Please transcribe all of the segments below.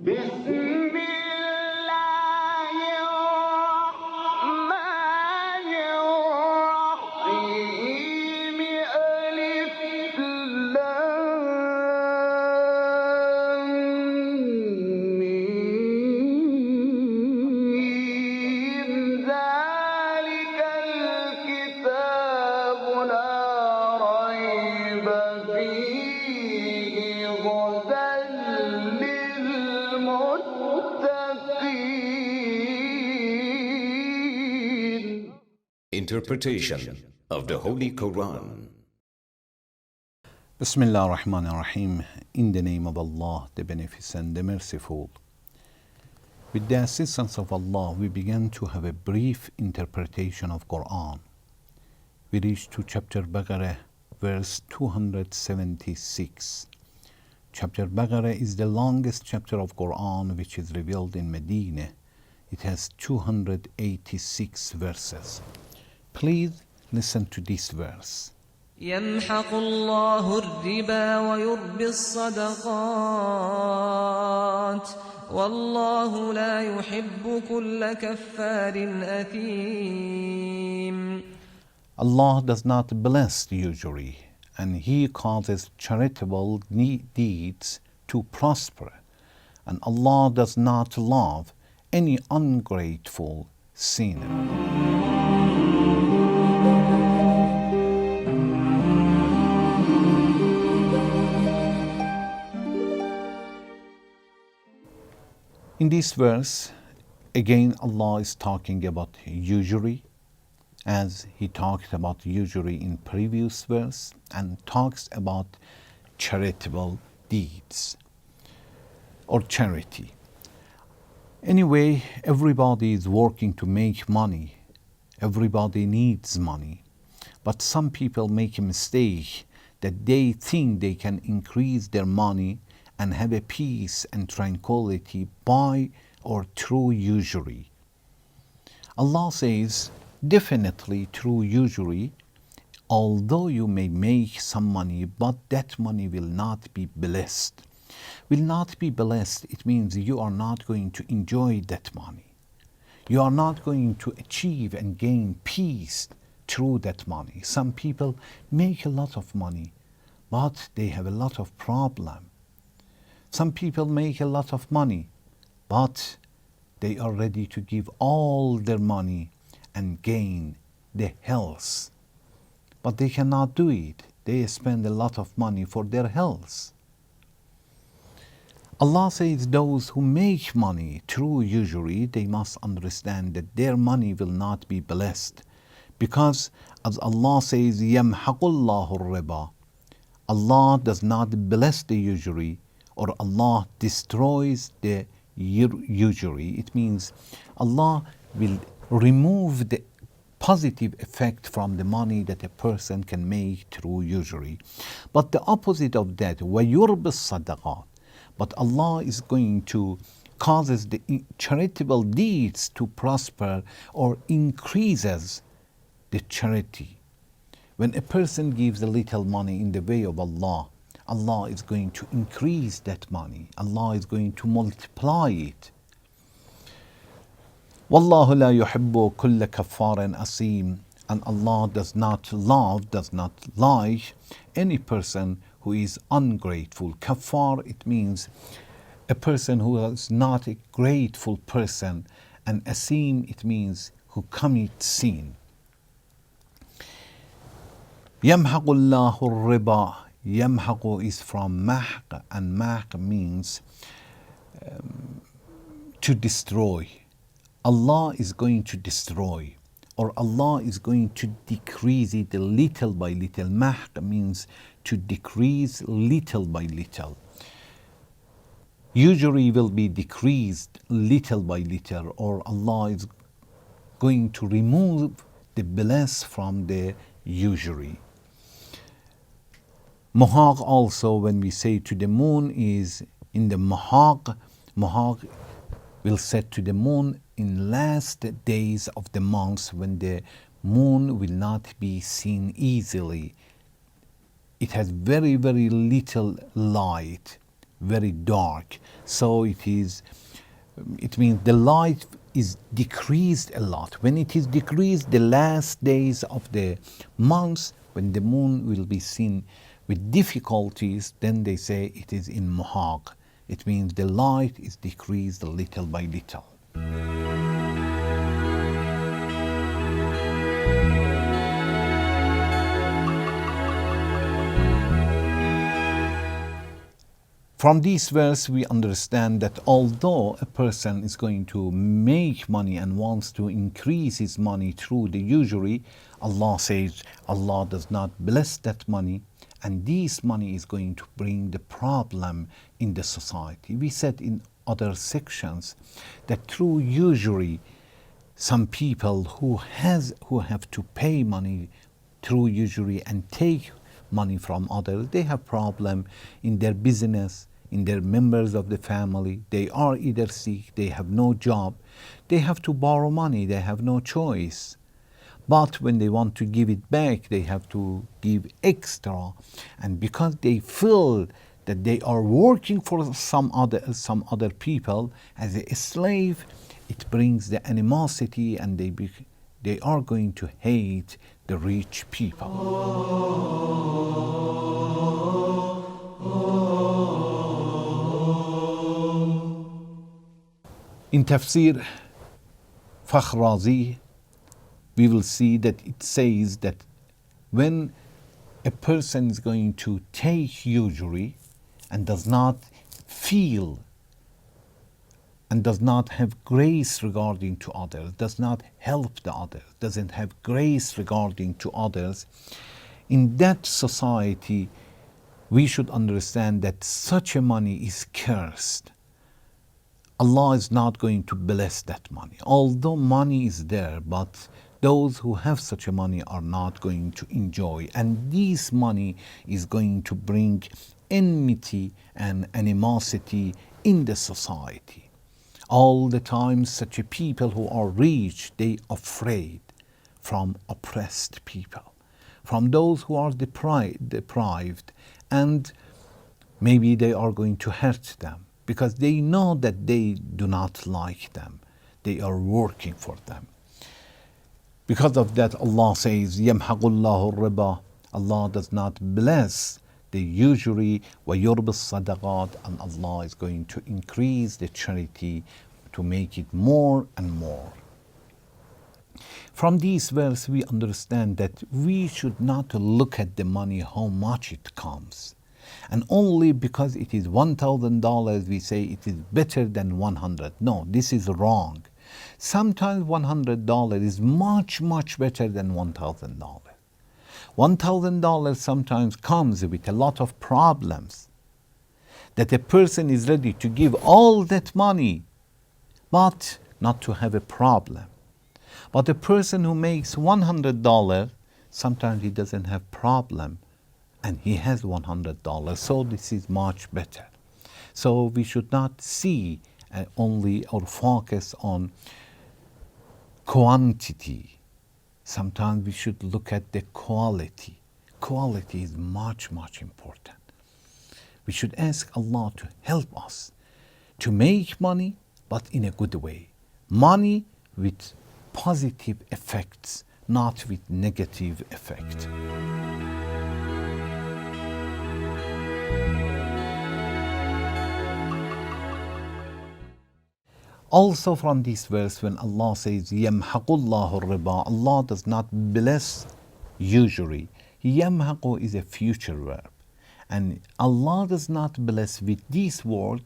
بسم الله الرحمن الرحيم ألف لام ميم ذلك الكتاب لا ريب فيه هدى للمتقين. Interpretation of the Holy Quran. Bismillah ar-Rahman ar-Rahim. In the name of Allah, the Beneficent, the Merciful. With the assistance of Allah, we began to have a brief interpretation of Quran. We reached to chapter Baqarah, verse 276. Chapter Baqarah is the longest chapter of Quran which is revealed in Medina. It has 286 verses. Please listen to this verse. يمحق الله الربا ويربي الصدقات والله لا يحب كل كفار أثيم. Allah does not bless the usury, and He causes charitable deeds to prosper, and Allah does not love any ungrateful sinner. In this verse, again Allah is talking about usury, as He talked about usury in previous verse, and talks about charitable deeds or charity. Anyway, everybody is working to make money. Everybody needs money. But some people make a mistake that they think they can increase their money and have a peace and tranquility by or through usury. Allah says, definitely through usury, although you may make some money, but that money will not be blessed. Will not be blessed, it means you are not going to enjoy that money. You are not going to achieve and gain peace through that money. Some people make a lot of money, but they have a lot of problem. Some people make a lot of money, but they are ready to give all their money and gain the health. But they cannot do it. They spend a lot of money for their health. Allah says those who make money through usury, they must understand that their money will not be blessed. Because as Allah says, يَمْحَقُ اللَّهُ الرِّبَى, Allah does not bless the usury, or Allah destroys the usury. It means Allah will remove the positive effect from the money that a person can make through usury. But the opposite of that, وَيُرْبِ الصَّدَقَاتِ, but Allah is going to causes the charitable deeds to prosper or increases the charity. When a person gives a little money in the way of Allah, Allah is going to increase that money. Allah is going to multiply it. Wallahu la yuhibbu kulla kaffarin asim. And Allah does not love, does not like any person who is ungrateful. Kafar, it means a person who is not a grateful person. And asim, it means who commits sin. يَمْحَقُ اللَّهُ الرِّبَى. Yamhaqu is from mahq, and mahq means to destroy. Allah is going to destroy, or Allah is going to decrease it little by little. Mahq means to decrease little by little. Usury will be decreased little by little, or Allah is going to remove the bless from the usury. Muhaq also, when we say to the moon, is in the muhaq. Muhaq will set to the moon in last days of the months when the moon will not be seen easily. It has very, very little light. very dark. So it means the light is decreased a lot. When it is decreased, the last days of the months, when the moon will be seen with difficulties, then they say it is in muhaq. It means the light is decreased little by little. From this verse, we understand that although a person is going to make money and wants to increase his money through the usury, Allah says Allah does not bless that money, and this money is going to bring the problem in the society. We said in other sections that through usury, some people who have to pay money through usury and take money from others, they have problem in their business, in their members of the family. They are either sick, they have no job, they have to borrow money, they have no choice. But when they want to give it back, they have to give extra. And because they feel that they are working for some other people as a slave, it brings the animosity, and they are going to hate the rich people. In Tafsir Fakhr Razi, we will see that it says that when a person is going to take usury and does not feel and does not have grace regarding to others, does not help the others, doesn't have grace regarding to others, in that society, we should understand that such a money is cursed. Allah is not going to bless that money. Although money is there, but those who have such a money are not going to enjoy. And this money is going to bring enmity and animosity in the society. All the time, such a people who are rich, they are afraid from oppressed people, from those who are deprived, and maybe they are going to hurt them because they know that they do not like them. They are working for them. Because of that, Allah says, يَمْحَقُ اللَّهُ الرِّبَى. Allah does not bless the usury, وَيُرْبِ الصَّدَقَاتِ, and Allah is going to increase the charity to make it more and more. From this verse, we understand that we should not look at the money, how much it comes. And only because it is $1,000, we say it is better than 100. No, this is wrong. Sometimes $100 is much, much better than $1,000. $1,000 sometimes comes with a lot of problems, that a person is ready to give all that money, but not to have a problem. But a person who makes $100, sometimes he doesn't have problem, and he has $100. So this is much better. So we should not see only or focus on quantity. Sometimes we should look at the quality. Quality is much, much important. We should ask Allah to help us to make money, but in a good way. Money with positive effects, not with negative effect. Also from this verse, when Allah says, يَمْحَقُ اللَّهُ الرِّبَى, Allah does not bless usury. يَمْحَقُ is a future verb. And Allah does not bless with this word.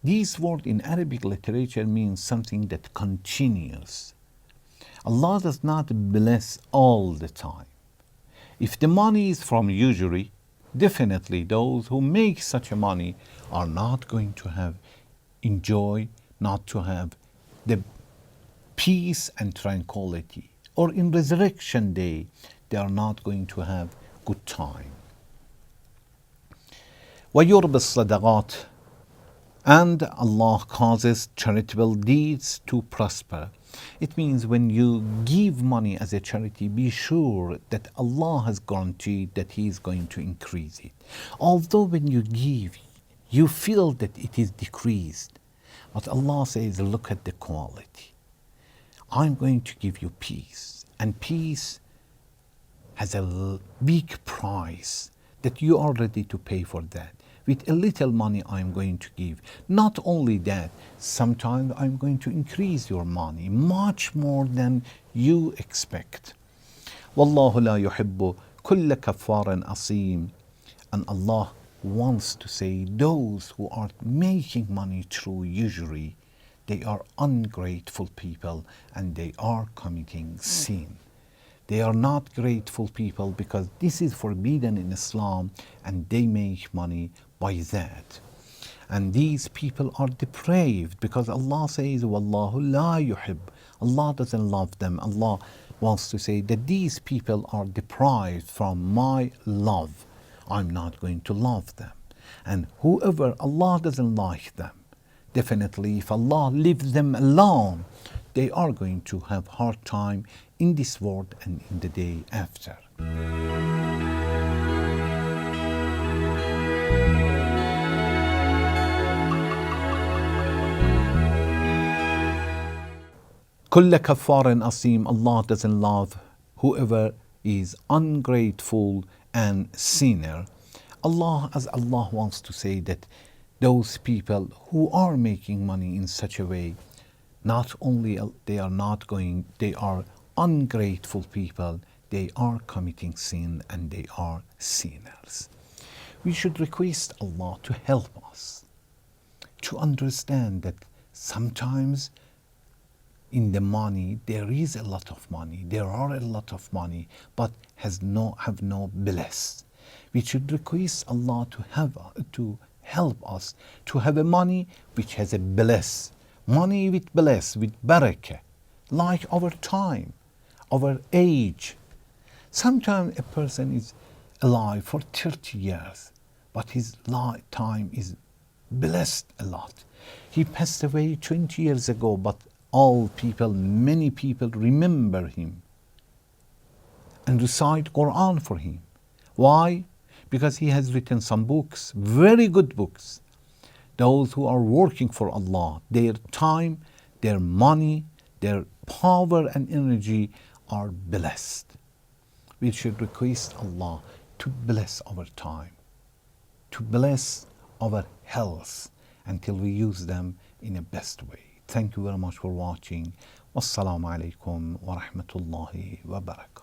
This word in Arabic literature means something that continues. Allah does not bless all the time. If the money is from usury, definitely those who make such a money are not going to have enjoy, not to have the peace and tranquility. Or in resurrection day, they are not going to have good time. وَيُرْبِ الصَّدَقَاتِ, and Allah causes charitable deeds to prosper. It means when you give money as a charity, be sure that Allah has guaranteed that He is going to increase it. Although when you give You feel that it is decreased. But Allah says, look at the quality. I'm going to give you peace. And peace has a big price that you are ready to pay for that. With a little money I'm going to give. Not only that, sometimes I'm going to increase your money much more than you expect. Wallahu la yuhibbu kulla kaffarin asim. And Allah wants to say those who are making money through usury, they are ungrateful people and they are committing sin. They are not grateful people because this is forbidden in Islam and they make money by that. And these people are depraved because Allah says, Wallahu la yuhib. Allah doesn't love them. Allah wants to say that these people are deprived from my love. I'm not going to love them. And whoever Allah doesn't like them, definitely if Allah leaves them alone, they are going to have hard time in this world and in the day after. Kulla kaffarin asim. Allah doesn't love whoever is ungrateful and sinner. As Allah wants to say that those people who are making money in such a way, not only they are ungrateful people, they are committing sin and they are sinners. We should request Allah to help us to understand that sometimes in the money there is a lot of money, there are a lot of money, but have no bliss. We should request Allah to help us to have a money which has a bliss, money with bliss, with barakah, like our time, our age. Sometimes a person is alive for 30 years, but his lifetime is blessed a lot. He passed away 20 years ago, but many people remember him and recite Quran for him. Why? Because he has written some books, very good books. Those who are working for Allah, their time, their money, their power and energy are blessed. We should request Allah to bless our time, to bless our health until we use them in a best way. Thank you very much for watching. Wassalamu alaikum wa rahmatullahi wa barakatuh.